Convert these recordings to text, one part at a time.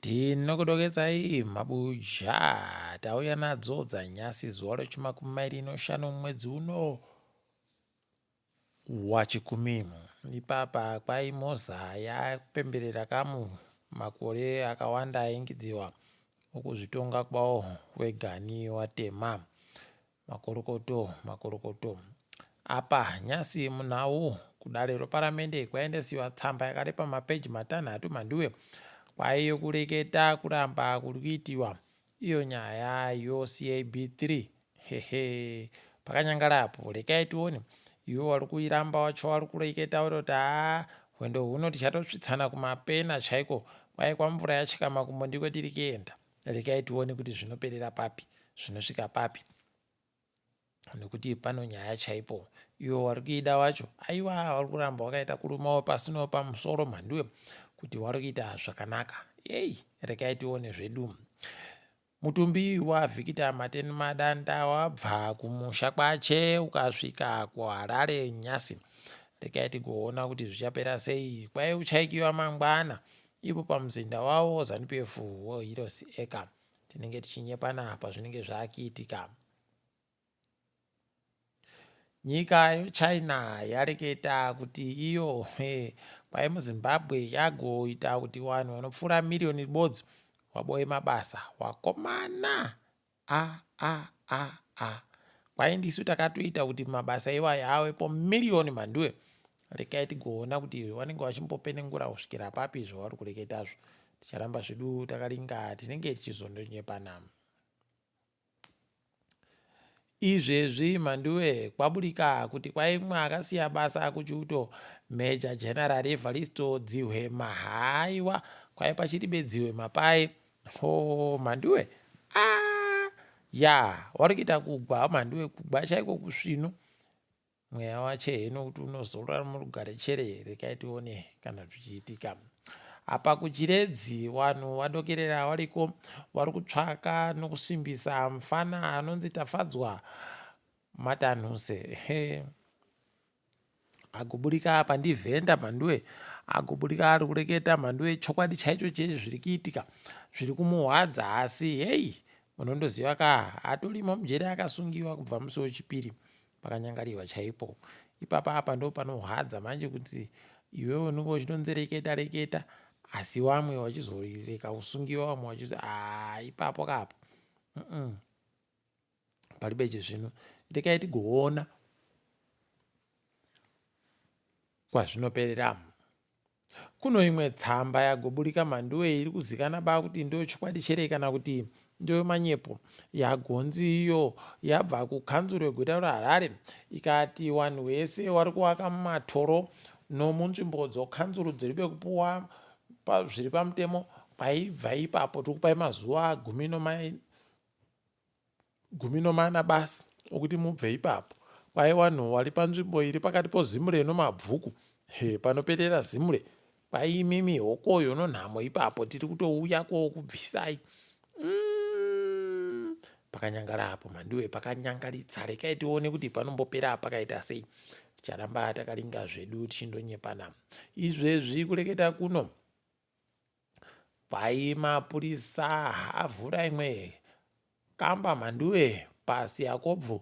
Tinokudokezai MchiBuja, tauya nadzo dzanyasi zuva rechimakumi mwedzi uno waChikumi. Ipapa kwaimoza yapemberera kamu makore akawanda aingidziwa ukuzvitonga kwawo wegani watema makorokoto apa nyasi munhau kudare reparamende kwaendesiwa tsamba yakarepa mapeji 6 Mhanduwe kwaiyo kureketa kuramba kuri kuitiwa iyo nyaya yoCAB3 pakanyangarapo rekai tione iwe wari kuiramba wacho wari kureketa uroti hwendo huno tichatosvitsana kumapena chaiko kwai kwamvura yachika makumbo ndiko tiri kuenda. Rekai tione kuti zvinoperera papi zvinosvika papi nekuti pano nyaya chaipo iwe wari kuida wacho aiwa wari kuramba wakaita kurumawo pasino pamusoro Mhanduwe kuti wari kuita zvakanaka. Rekai tione zvedu. Mutumbi waVictor Mateni Madanda wabva kumusha kwache ukasvika kuHarare nyasi. Rekai tigoona kuti zvichapera sei. Kwai uchaikiwa mangwana ipo pamuzinda wawo ZANU-PF woHirosi eka tinenge tichinyepana pazvinenge zvakiitika. Nyika yeChina yareketa kuti iyo kwai muZimbabwe yagoita kuti vanhu vanopfuura miliyoni bodzi waboye mabasa wakomana. Kwai ndisu takatoita kuti mabasa iwaya awepo miliyoni Mhanduwe. Rekai tigoona kuti vanenge vachimbopenengura kusvikira papi zvavari kureketazvo. Ticharamba zvedu takaringa tinenge tichizondonyepana. Izvezvi Mhanduwe kwaburika kuti kwaimwe akasiya basa kuchiuto MajGen Evaristo Dzihwema. Haiwa kwai pachiribe Dzihwema pai Mhanduwe wari kuita kugwa Mhanduwe, kugwa chaiko kusvino mweya wache heno kuti unozorora murugare chere. Rekai tione kana zvichiitika. Apa kuchiredzi vanhu vadokerera variko vari kutsvaka nokusimbisa mufana anonzi tafadzwa matanhuse agoburika apa ndivhenda Mhanduwe agoburika ari kureketa Mhanduwe chokwadi chaicho zviri kuitika zviri kumuhwadza asi munondoziva hatorimo mujeri akasungiwa kubva musi wechipiri pakanyangariwa chaipo. Ipapa apa ndo panohwadza manje kuti iwewe unenge uchinonzereketa asi vamwe vachizoreka kusungiwa vamwe vachizi ipapo kapo palibe chezvino. Rekai tigoona kwazvinoperera. Kuno imwe tsamba yagoburika Mhanduwe iri kuzikana ba kuti ndo chokwadi chere kana kuti ndo manyepo yagonzi iyo yabva kukanzuro yeguta reHarare ikati vanhu vese vari kuvaka mumatoro nomunzvimbo dzokanzuro dziri pekupuwa zviri pamutemo kwaibva ipapo tikupai mazuva 14 basi okuti mubve ipapo. Kwai vanhu vari panzvimbo iri pakati poZimure nomabvuku panoperera Zimure kwai imimi hokoyo nonhamo ipapo tiri kutouya kubvisai. Pakanyangara apo Mhanduwe pakanyangaritsa. Rekai tione kuti panombopera pakaita sei. Ticharamba takaringa zvedu tichindonyepana. Izvezvi kureketa kuno kwai mapurisa avhura imwe kamba Mhanduwe pasi yakobvu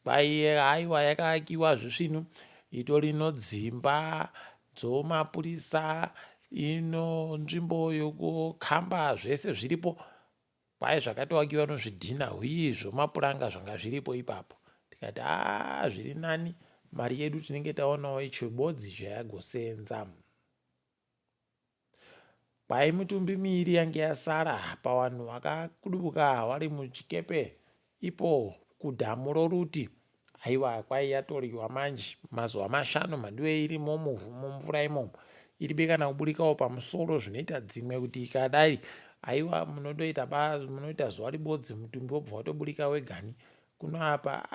kwai haiwa yakaakiwa zvisvino itori nodzimba dzomapurisa ino nzvimbo yokukamba zvese zviripo kwai zvakatovakiwa nozvidhina zvomapuranga zvanga zviripo ipapo. Tikati zviri nani mari yedu tinenge taonawo ichibodzi zvayagosenza. Kwai mitumbi miiri yange yasara pavanhu vakakudubuka vari muchikepe ipo kudhamu roruti. Aiwa kwai yatoriwa manje mazuva 5 Mhanduwe irimo mumvura imomo iribe kana kuburikawo pamusoro zvinoita dzimwe kuti ikadai aiwa munoita zuva ribodzi mutumbi wobva watoburika wegani. Kuno apa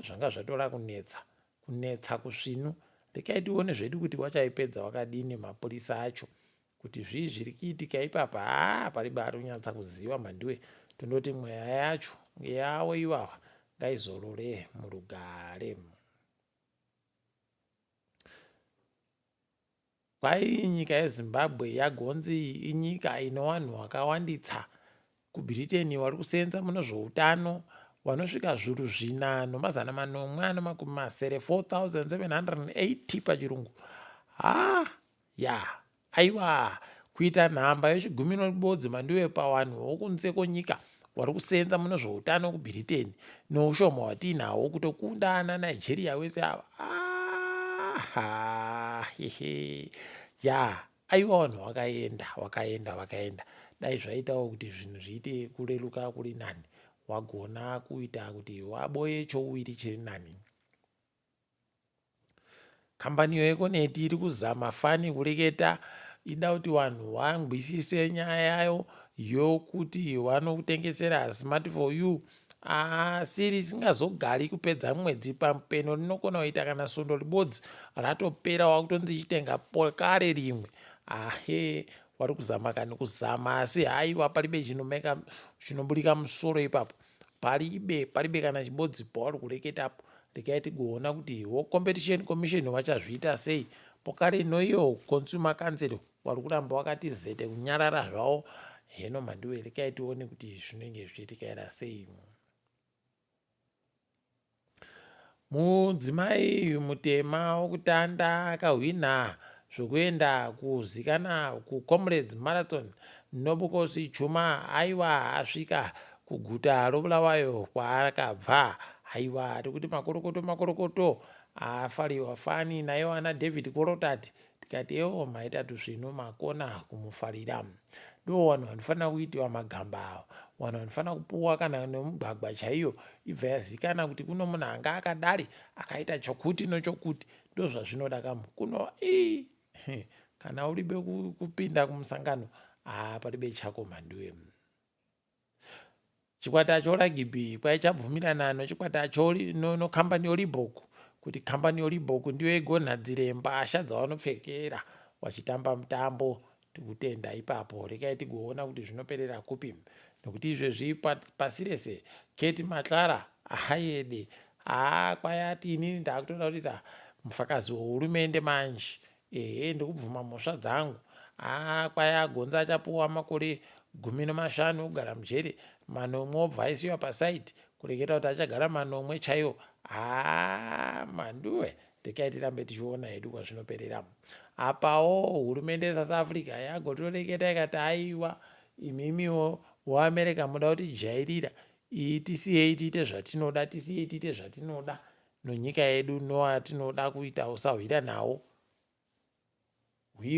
zvanga zvatora kunetsa kusvino. Rekai tione zvedu kuti wachaipedza wakadini mapurisa acho kuti zvii zviri kuitika ipapa paribari kunyatsa kuziva Mhanduwe. Tondoti mweya yacho yavo ivava ngaizorore murugare. kwai nyika yeZimbabwe yagonzi inyika ino vanhu vakawanditsa kuBritain vari kusenza muno zveutano vanosvika zviuru 4,890 4,780 pachirungu. Aiwa, kuita nhamba yechigumi nobodzi Mhanduwe pavanhu vokunze kwenyika vari kusenza muno zveutano kuBritain noushoma hwatinahwo kutokunda ana Nigeria wese ava. Aiwa, vanhu vakaenda dai zvaitawo kuti zvinhu zviite kureruka kuri nani, wagona kuita kuti waboye chouwiri chiri nani. Kambani yekoneti iri kuzama fani kureketa ida kuti vanhu vangwisise nyaya yayo yokuti vanokutengesera smart for you asi risingazogari kupedza mwedzi pamupeno rinokona kuita kana svondo ribodzi ratopera wakutonzi chitenga pokare rimwe. Vari kuzama kani kuzama asi haiwa paribe chinoburika musoro ipapo, paribe kana chibodzi pavari kureketapo. Rekai tigoona kuti Competition Commission vachazviita sei. Pokare noiyo Consumer Council vari kuramba wakati zete kunyarara zvavo. Heno Mhanduwe, rekai tione kuti zvinenge zvichiitika sei. Mudzimai mutema wokutanda akahwina zvokuenda kuzikana kuComrades Marathon Nobukosi Chuma. Aiwa, asvika kuguta roBulawayo kwaakabva. Aiwa, tikuti makorokoto afariwa fani nayo ana David Korotati tikati maita tuzvino makona kumufarira. Ndo vanhu vanofanira kuitiwa magamba avo, vanhu vanofanira kupuwa kana nemugwagwa chaiyo ibva yazikana kuti kuno munhu anga akadari akaita chokuti nochokuti. Ndo zvazvinoda kamu kuno kana uribe kupinda kumusangano paribe chako Mhanduwe. Chikwata choragibhi kwai chabvumirana nechikwata nokambani yoReebok kuti kambani yoReebok ndiyo igonhadzire mbasha dzavanopfekera wachitamba mutambo. Tikutenda ipapo, rekai tigoona kuti zvinoperera kupi, nekuti izvezvi pasi rese Kate Matlara ahayede kwayati inini ndakutoda kuita mufakazi wehurumende manje ndikubvuma mhosva dzangu. Kwai agonza achapuwa makore 15 kugara mujere, manomwe obva aisiwa pasaiti kureketa kuti achagara manomwe chaiwo. Mhanduwe, rekai tirambe tichiona hedu kwazvinoperera. Apawo hurumende yeSouth Africa yagotoreketa ikati aiwa, imimiwo weAmerica muda kutijairira tisiyei tiite zvatinoda nonyika yedu nowatinoda kuita usahwira nawo.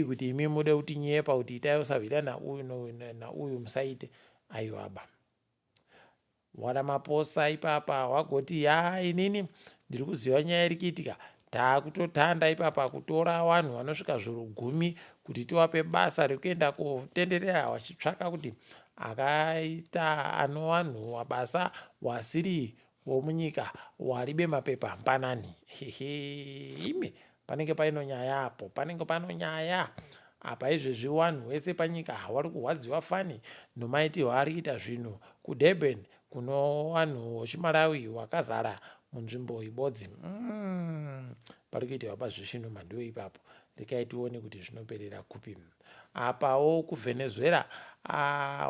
Kuti imi mude kutinyepa kuti itai usahwira nauyu musaite. Aiwaba, Waramaposa ipapa wagoti inini ndiri kuziva nyaya iri kuitika, taakutotanda ipapa kutora vanhu vanosvika zviuru 10 kuti tivape basa rekuenda kutenderera vachitsvaka kuti akaita vanhu mabasa wasiri womunyika waribe mapepa mpanani. Imi panenge paino nyaya apo, panenge pano nyaya apa. Izvezvi vanhu vese panyika vari kurwadziwa fani nomaitirwo ari kuita zvinhu kuDurban kuno vanhu vechiMalawi wakazara munzvimbo ibodzi. Pari kuitirwa pazvisvino Mhanduwe ipapo, rekai tione kuti zvinoperera kupi. Apawo kuVenezuela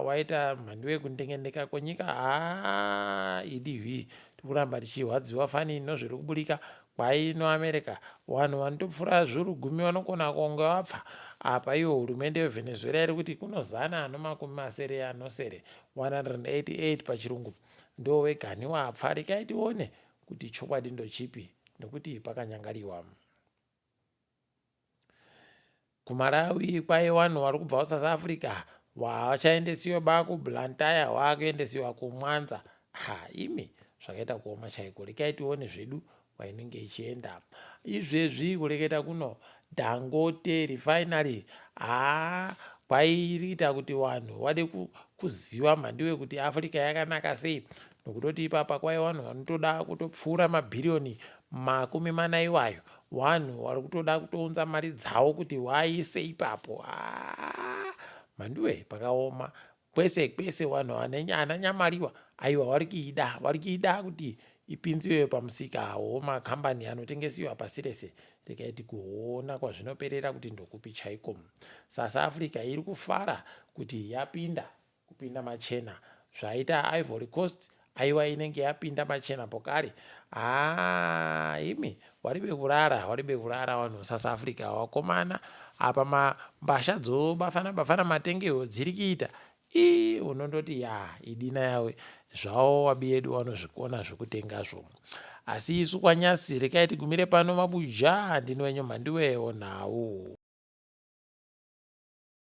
waita Mhanduwe kundengendeka kwenyika idihwi tikuramba tichirwadziwa fani nozviri kuburika kwai noAmerica vanhu vanotopfuura zviuru 10 vanokona kunge vapfa. Apa iyo hurumende yeVenezuela iri kuti kunozana nomakumi masere anosere 188 pachirungu ndo wegani wapfa. Rekai tione kuti chokwadi ndochipi nekuti pakanyangariwa. kuMalawi kwai vanhu vari kubva kuSouth Africa vachaendesiwa kuBlantyre vakuendesiwa kuMwanza. Imi zvakaita kuoma chaiko. Rekai tione zvedu kwainenge ichienda. Izvezvi kureketa kuno Dangote refinery kwairita kuti vanhu vade kuziva Mhanduwe kuti Africa yakanaka sei, nokutoti ipapa kwai vanhu vanotoda kutopfuura mabhiriyoni 40 iwayo, vanhu vari kutoda kutounza mari dzavo kuti vaise ipapo. Mhanduwe, pakaoma kwese kwese. Vanhu ananyamariwa aiwa vari kuida kuti ipinziwe pamusika womakambani anotengesiwa pasi rese. rekaiti kuona kwazvinoperera kuti ndokupi chaiko. South Africa iri kufara kuti kupinda machena. Zvaita Ivory Coast aiwa inenge yapinda machena pokari. Imi waribe kurara vanhu South Africa wakomana apa mbasha bafana matengewo dziri kuita unondoti idina yawe zvavo wabi yedu vanozvikona zvokutengazvo. Asi isu kwanyasi rekai tigumire pano mabuja. Ndini wenyu Mhanduwe Wenhau.